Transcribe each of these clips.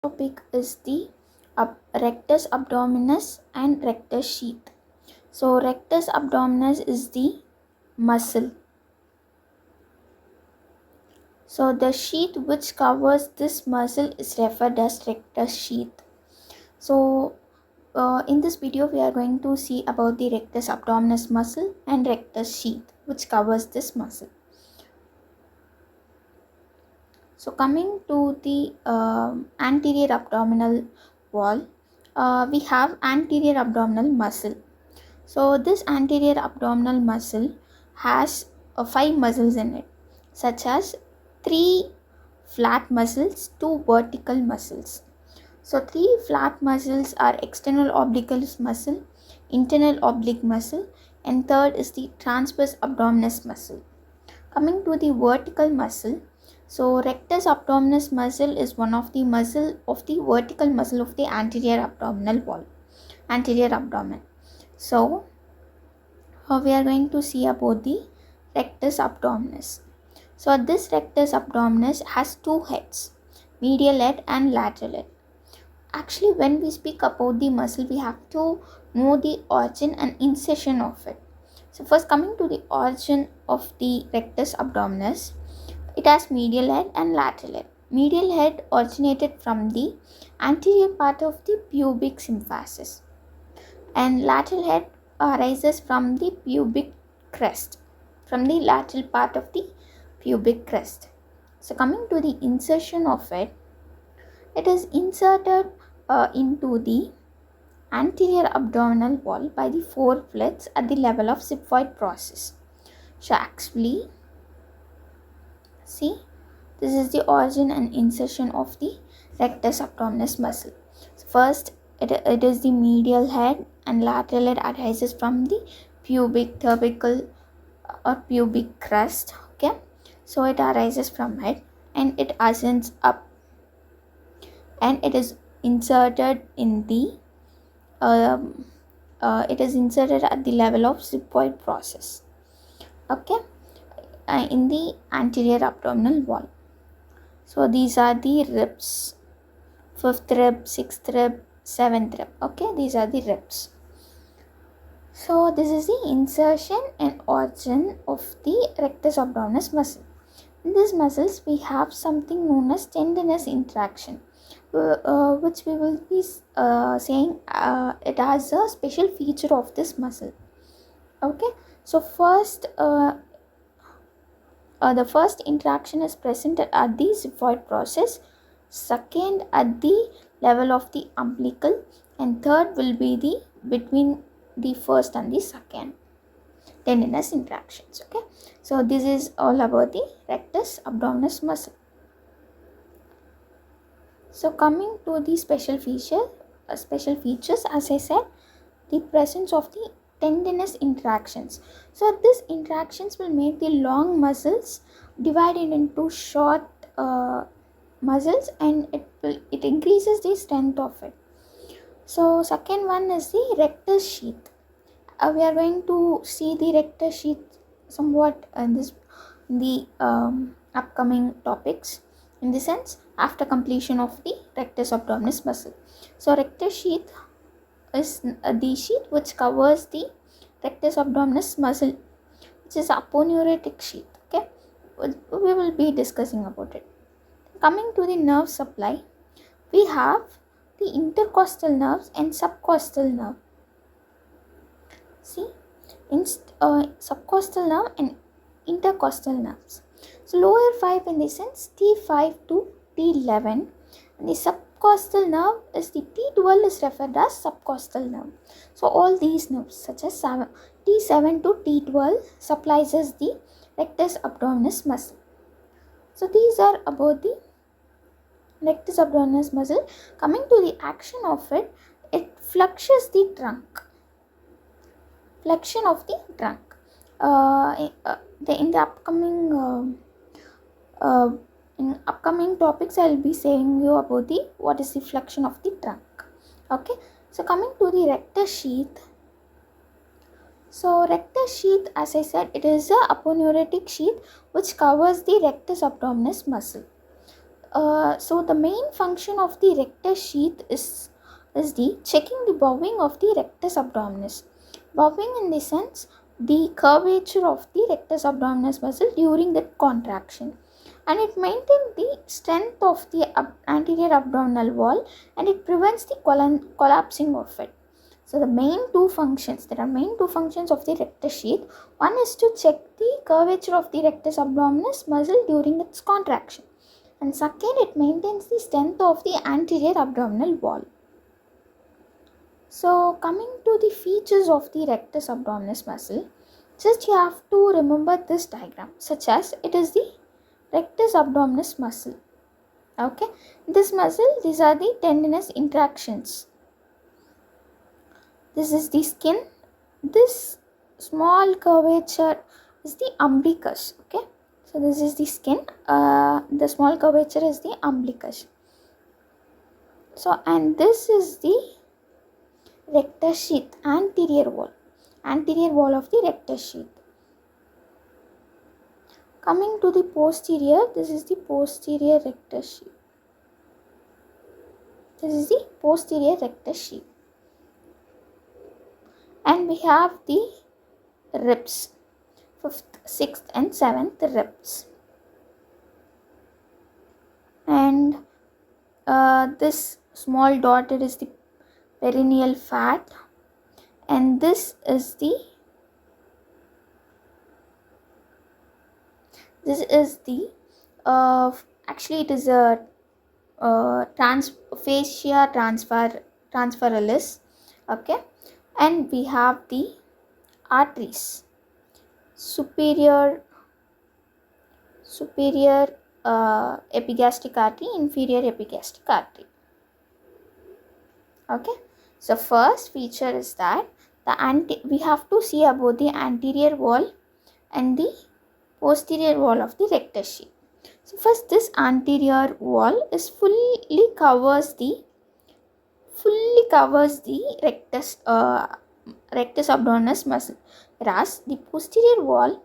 topic is the rectus abdominis and rectus sheath. So rectus abdominis is the muscle. So the sheath which covers this muscle is referred as rectus sheath. So in this video we are going to see about the rectus abdominis muscle and rectus sheath which covers this muscle. So coming to the anterior abdominal wall, we have anterior abdominal muscle. So this anterior abdominal muscle has 5 muscles in it, such as 3 flat muscles, 2 vertical muscles. So 3 flat muscles are external oblique muscle, internal oblique muscle, and third is the transverse abdominis muscle. Coming to the vertical muscle, so rectus abdominis muscle is one of the muscle of the vertical muscle of the anterior abdominal wall, anterior abdomen. So we are going to see about the rectus abdominis. So this rectus abdominis has 2 heads, medial head and lateral head. Actually, when we speak about the muscle, we have to know the origin and insertion of it. So first, coming to the origin of the rectus abdominis, it has medial head and lateral head. Medial head originated from the anterior part of the pubic symphysis, and lateral head arises from the pubic crest, from the lateral part of the pubic crest. So coming to the insertion of it, it is inserted into the anterior abdominal wall by the 4 flets at the level of xiphoid process. So actually, see, this is the origin and insertion of the rectus abdominis muscle. So first, it is the medial head, and lateral head arises from the pubic tubercle or pubic crest. Okay, so it arises from it and it ascends up, and it is inserted in the it is inserted at the level of xiphoid process. Okay, in the anterior abdominal wall. So these are the ribs, 5th rib, 6th rib, 7th rib. Okay, these are the ribs. So this is the insertion and origin of the rectus abdominis muscle. In these muscles we have something known as tendinous interaction, which we will be saying it has a special feature of this muscle. Okay, so first the first interaction is present at the xiphoid process, second at the level of the umbilical, and third will be the between the first and the second tendinous interactions. Okay, so this is all about the rectus abdominis muscle. So coming to the special features, as I said, the presence of the tendinous interactions. So these interactions will make the long muscles divided into short muscles, and it increases the strength of it. So second one is the rectus sheath. We are going to see the rectus sheath somewhat in the upcoming topics, in the sense after completion of the rectus abdominis muscle. So rectus sheath is the sheath which covers the rectus abdominis muscle, which is aponeurotic sheath. Okay, we will be discussing about it. Coming to the nerve supply, we have the intercostal nerves and subcostal nerve. See, subcostal nerve and intercostal nerves. So lower 5 in the sense T5 to T11, and the subcostal nerve is the T12 is referred as subcostal nerve. So all these nerves such as T7 to T12 supplies us the rectus abdominis muscle. So these are about the rectus abdominis muscle. Coming to the action of it, it flexions the trunk. Flexion of the trunk. In the upcoming topics, I will be saying you about the what is the flexion of the trunk. Okay, so coming to the rectus sheath. So rectus sheath, as I said, it is a aponeurotic sheath which covers the rectus abdominis muscle. So the main function of the rectus sheath is the checking the bowing of the rectus abdominis. Bowing in the sense the curvature of the rectus abdominis muscle during that contraction, and it maintains the strength of the anterior abdominal wall, and it prevents the collapsing of it. So the main two functions, there are main two functions of the rectus sheath. One is to check the curvature of the rectus abdominis muscle during its contraction, and second, it maintains the strength of the anterior abdominal wall. So coming to the features of the rectus abdominis muscle, just you have to remember this diagram, such as it is the rectus abdominis muscle. Okay, this muscle, these are the tendinous interactions. This is the skin. This small curvature is the umbilicus. Okay, so this is the skin. The small curvature is the umbilicus. So, and this is the rectus sheath, anterior wall of the rectus sheath. Coming to the posterior, this is the posterior rectus sheath. This is the posterior rectus sheath. And we have the ribs, 5th, 6th and 7th ribs. And this small dotted is the perineal fat, and this is the actually it is a fascia transferalis. Okay, and we have the arteries, superior epigastric artery, inferior epigastric artery. Okay, so first feature is that we have to see about the anterior wall and the posterior wall of the rectus sheath. So first, this anterior wall is fully covers the rectus abdominis muscle, whereas the posterior wall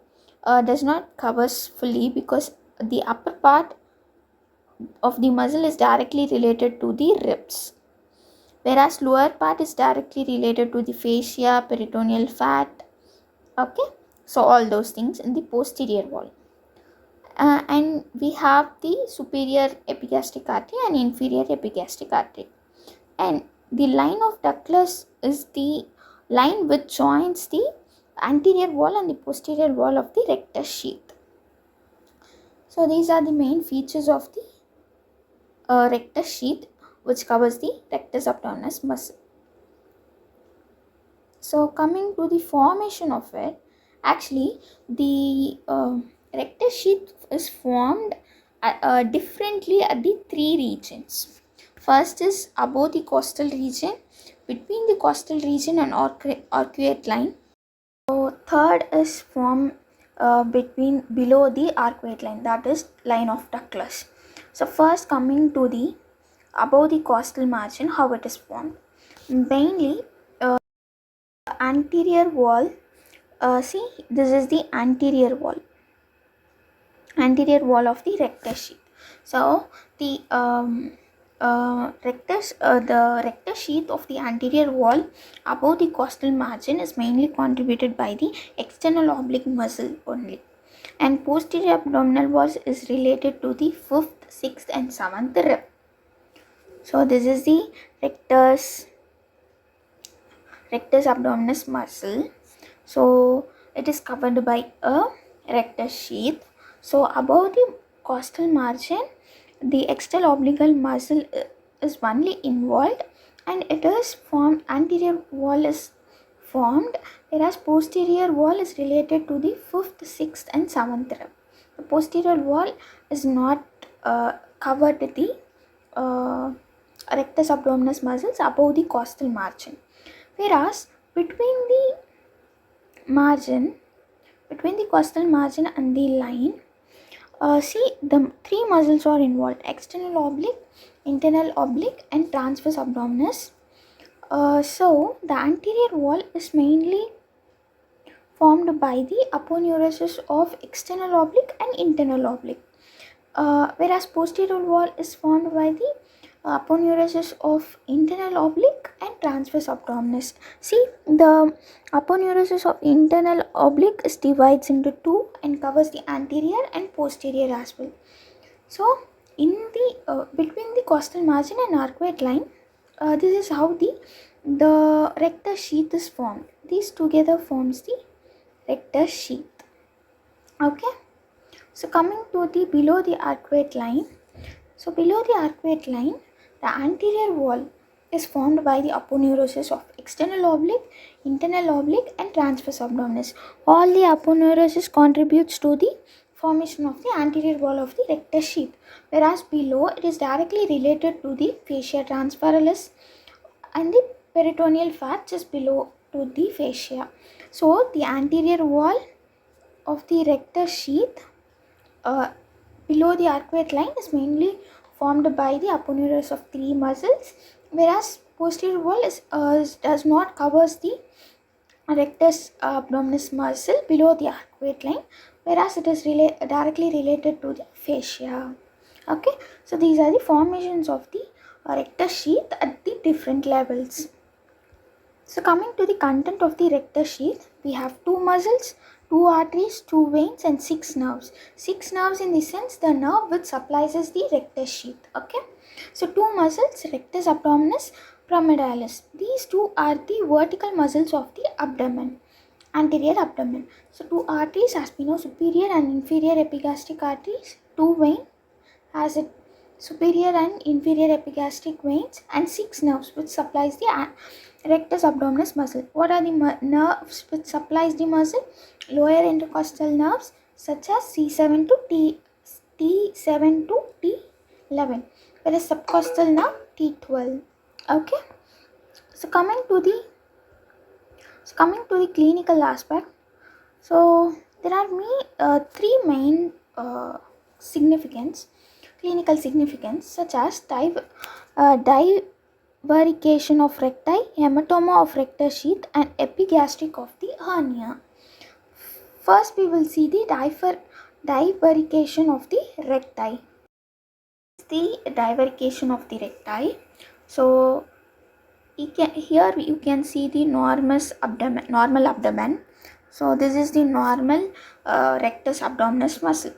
does not covers fully, because the upper part of the muscle is directly related to the ribs, whereas lower part is directly related to the fascia, peritoneal fat. Okay, so all those things in the posterior wall. And we have the superior epigastric artery and inferior epigastric artery, and the line of Douglas is the line which joins the anterior wall and the posterior wall of the rectus sheath. So these are the main features of the rectus sheath, which covers the rectus abdominis muscle. So coming to the formation of it, actually the rectus sheath is formed differently at the three regions. First is above the costal region, between the costal region and arcuate line. So third is formed below the arcuate line, that is line of Douglas. So first, coming to the above the costal margin, how it is formed. Mainly anterior wall, see, this is the anterior wall of the rectus sheath. So the rectus sheath of the anterior wall above the costal margin is mainly contributed by the external oblique muscle only, and posterior abdominal wall is related to the 5th, 6th and 7th rib. So this is the rectus abdominis muscle. So it is covered by a rectus sheath. So above the costal margin, the external oblique muscle is only involved, and it is formed, anterior wall is formed, whereas posterior wall is related to the 5th, 6th and 7th rib. The posterior wall is not covered with the rectus abdominis muscles above the costal margin, whereas between the costal margin and the line, see, the three muscles are involved: external oblique, internal oblique and transverse abdominis. So the anterior wall is mainly formed by the aponeurosis of external oblique and internal oblique. whereas posterior wall is formed by the aponeurosis of internal oblique and transverse abdominis. See, the aponeurosis of internal oblique is divides into two and covers the anterior and posterior as well. So, in the between the costal margin and arcuate line, this is how the rectus sheath is formed. These together forms the rectus sheath. Okay. So coming to the below the arcuate line. So below the arcuate line, the anterior wall is formed by the aponeurosis of external oblique, internal oblique and transverse abdominis. All the aponeurosis contributes to the formation of the anterior wall of the rectus sheath, whereas below it is directly related to the fascia transveralis and the peritoneal fat just below to the fascia. So the anterior wall of the rectus sheath below the arcuate line is mainly formed by the aponeurosis of three muscles, whereas posterior wall does not covers the rectus abdominis muscle below the arcuate line, whereas it is directly related to the fascia. Okay, so these are the formations of the rectus sheath at the different levels. So coming to the content of the rectus sheath, we have two muscles, two arteries, two veins and six nerves. Six nerves in the sense the nerve which supplies the rectus sheath. Okay. So two muscles, rectus abdominis, pramedialis. These two are the vertical muscles of the abdomen, anterior abdomen. So two arteries as we know, superior and inferior epigastric arteries. Two veins has it superior and inferior epigastric veins and six nerves which supplies the rectus abdominis muscle. What are the nerves which supplies the muscle? Lower intercostal nerves such as C7 to T7 to T11, whereas subcostal nerve T12. Okay. So coming to the clinical aspect. So there are three main clinical significance such as divarication of recti, hematoma of rectus sheath and epigastric of the hernia. First we will see the divarication of the recti. The divarication of the recti. So here you can see the normal abdomen. So this is the normal rectus abdominis muscle.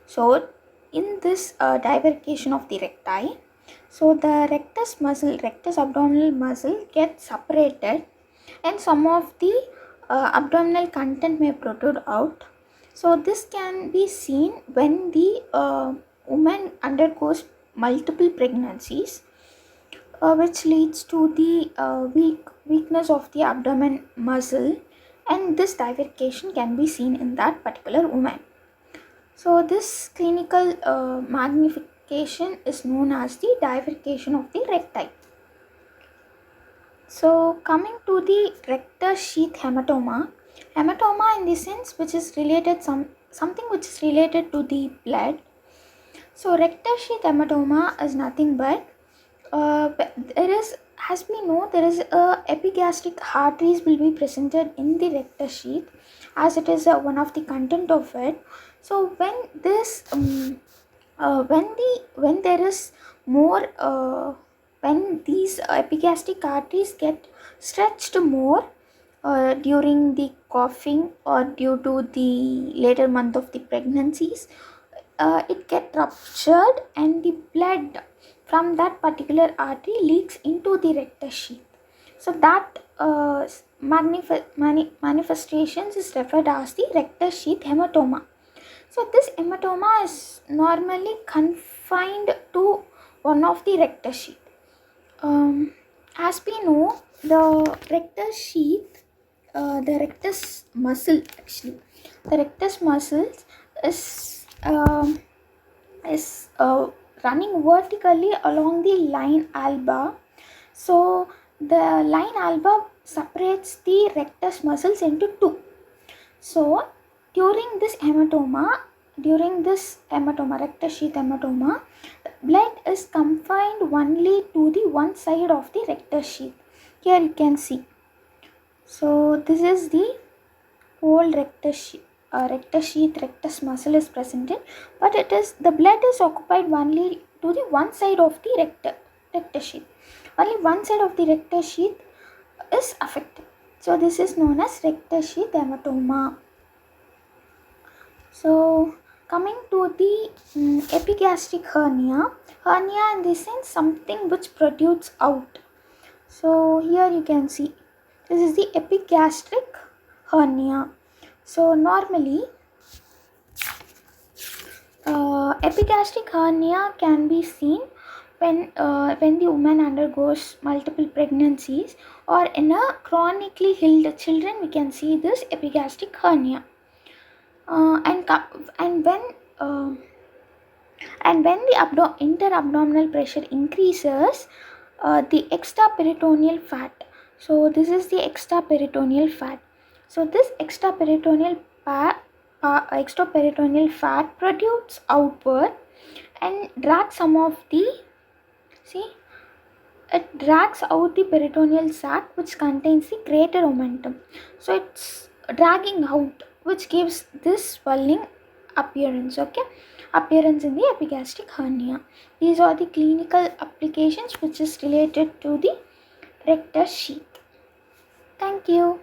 So in this divarication of the recti, so the rectus abdominal muscle gets separated and some of the abdominal content may protrude out. So this can be seen when the woman undergoes multiple pregnancies, which leads to the weakness of the abdomen muscle, and this divarication can be seen in that particular woman. So this clinical magnification is known as the divarication of the recti. So coming to the rectus sheath hematoma in the sense which is related something which is related to the blood. So rectus sheath hematoma is nothing but as we know, there is epigastric arteries will be presented in the rectus sheath as it is one of the content of it. So when this when there is more when these epigastric arteries get stretched more during the coughing or due to the later month of the pregnancies, it get ruptured and the blood from that particular artery leaks into the rectus sheath. So that manifestations is referred as the rectus sheath hematoma. So this hematoma is normally confined to one of the rectus sheath. As we know, the rectus sheath, the rectus muscle actually, the rectus muscles is running vertically along the line alba. So the line alba separates the rectus muscles into two. So during this hematoma, rectus sheath hematoma, blood is confined only to the one side of the rectus sheath. Here you can see. So this is the whole rectus sheath, rectus sheath, rectus muscle is presented, but the blood is occupied only to the one side of the rectus sheath. Only one side of the rectus sheath is affected. So this is known as rectus sheath hematoma. So coming to the epigastric hernia in this sense something which protrudes out. So here you can see this is the epigastric hernia. So normally epigastric hernia can be seen when the woman undergoes multiple pregnancies, or in a chronically ill children we can see this epigastric hernia. And when the interabdominal pressure increases, the extraperitoneal fat. So this is the extraperitoneal fat. So this extraperitoneal fat protrudes outward and drags it drags out the peritoneal sac, which contains the greater omentum. So it's dragging out, which gives this swelling appearance. Appearance in the epigastric hernia. These are the clinical applications which is related to the rectus sheath. Thank you.